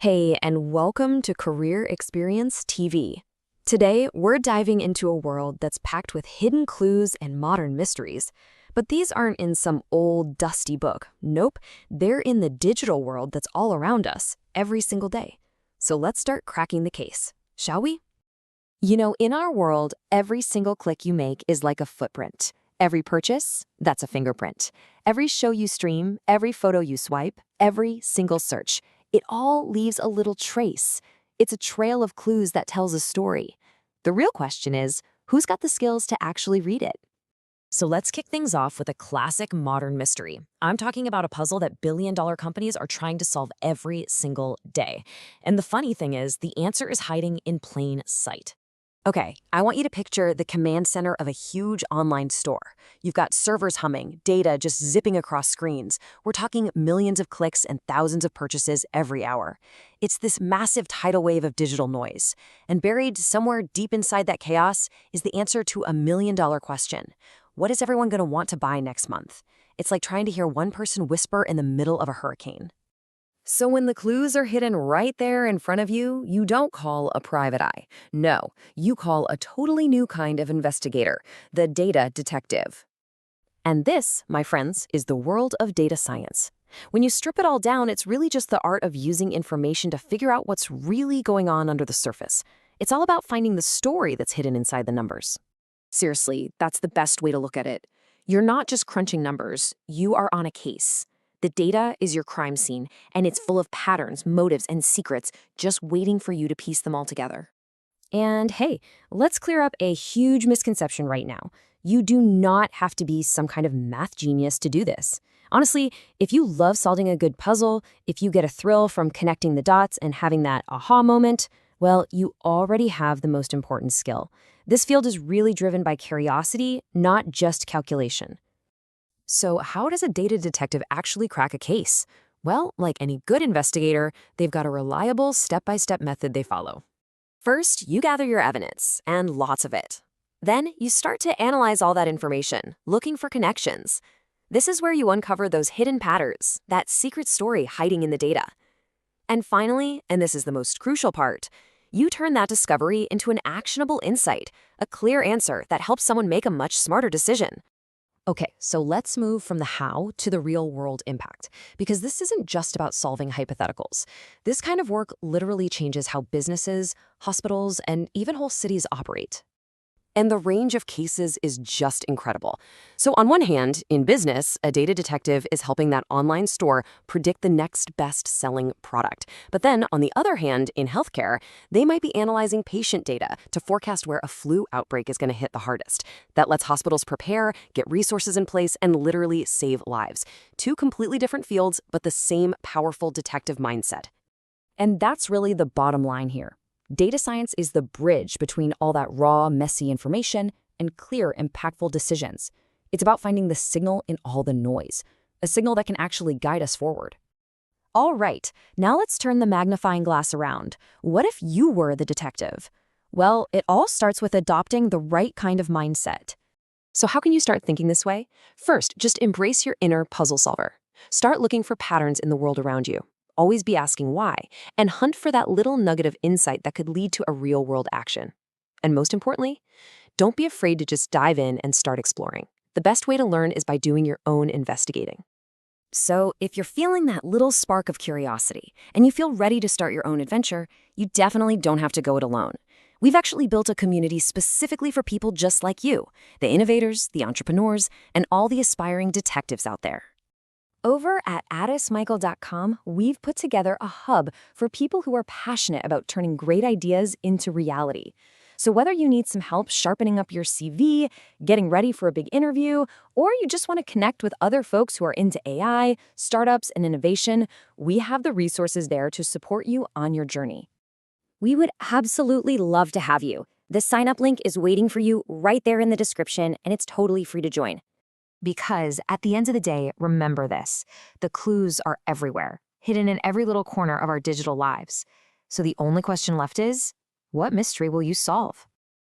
Hey, and welcome to Career Experience TV. Today, we're diving into a world that's packed with hidden clues and modern mysteries. But these aren't in some old, dusty book. Nope, they're in the digital world that's all around us, every single day. So let's start cracking the case, shall we? In our world, every single click you make is like a footprint. Every purchase, that's a fingerprint. Every show you stream, every photo you swipe, every single search. It all leaves a little trace. It's a trail of clues that tells a story. The real question is, who's got the skills to actually read it? So let's kick things off with a classic modern mystery. I'm talking about a puzzle that billion-dollar companies are trying to solve every single day. And the funny thing is, the answer is hiding in plain sight. Okay, I want you to picture the command center of a huge online store. You've got servers humming, data just zipping across screens. We're talking millions of clicks and thousands of purchases every hour. It's this massive tidal wave of digital noise. And buried somewhere deep inside that chaos is the answer to a million-dollar question. What is everyone going to want to buy next month? It's like trying to hear one person whisper in the middle of a hurricane. So when the clues are hidden right there in front of you, you don't call a private eye. No, you call a totally new kind of investigator, the data detective. And this, my friends, is the world of data science. When you strip it all down, it's really just the art of using information to figure out what's really going on under the surface. It's all about finding the story that's hidden inside the numbers. Seriously, that's the best way to look at it. You're not just crunching numbers, you are on a case. The data is your crime scene, and it's full of patterns, motives, and secrets just waiting for you to piece them all together. And hey, let's clear up a huge misconception right now. You do not have to be some kind of math genius to do this. Honestly, if you love solving a good puzzle, if you get a thrill from connecting the dots and having that aha moment, well, you already have the most important skill. This field is really driven by curiosity, not just calculation. So how does a data detective actually crack a case? Well, like any good investigator, they've got a reliable step-by-step method they follow. First, you gather your evidence, and lots of it. Then you start to analyze all that information, looking for connections. This is where you uncover those hidden patterns, that secret story hiding in the data. And finally, and this is the most crucial part, you turn that discovery into an actionable insight, a clear answer that helps someone make a much smarter decision. Okay, so let's move from the how to the real-world impact, because this isn't just about solving hypotheticals. This kind of work literally changes how businesses, hospitals, and even whole cities operate. And the range of cases is just incredible. So on one hand, in business, a data detective is helping that online store predict the next best-selling product. But then, on the other hand, in healthcare, they might be analyzing patient data to forecast where a flu outbreak is going to hit the hardest. That lets hospitals prepare, get resources in place, and literally save lives. Two completely different fields, but the same powerful detective mindset. And that's really the bottom line here. Data science is the bridge between all that raw, messy information and clear, impactful decisions. It's about finding the signal in all the noise, a signal that can actually guide us forward. All right, now let's turn the magnifying glass around. What if you were the detective? Well, it all starts with adopting the right kind of mindset. So how can you start thinking this way? First, just embrace your inner puzzle solver. Start looking for patterns in the world around you. Always be asking why, and hunt for that little nugget of insight that could lead to a real-world action. And most importantly, don't be afraid to just dive in and start exploring. The best way to learn is by doing your own investigating. So if you're feeling that little spark of curiosity, and you feel ready to start your own adventure, you definitely don't have to go it alone. We've actually built a community specifically for people just like you, the innovators, the entrepreneurs, and all the aspiring detectives out there. Over at addismichael.com, we've put together a hub for people who are passionate about turning great ideas into reality. So whether you need some help sharpening up your CV, getting ready for a big interview, or you just want to connect with other folks who are into AI, startups, and innovation, we have the resources there to support you on your journey. We would absolutely love to have you. The sign-up link is waiting for you right there in the description, and it's totally free to join. Because at the end of the day, remember this, the clues are everywhere, hidden in every little corner of our digital lives. So the only question left is, what mystery will you solve?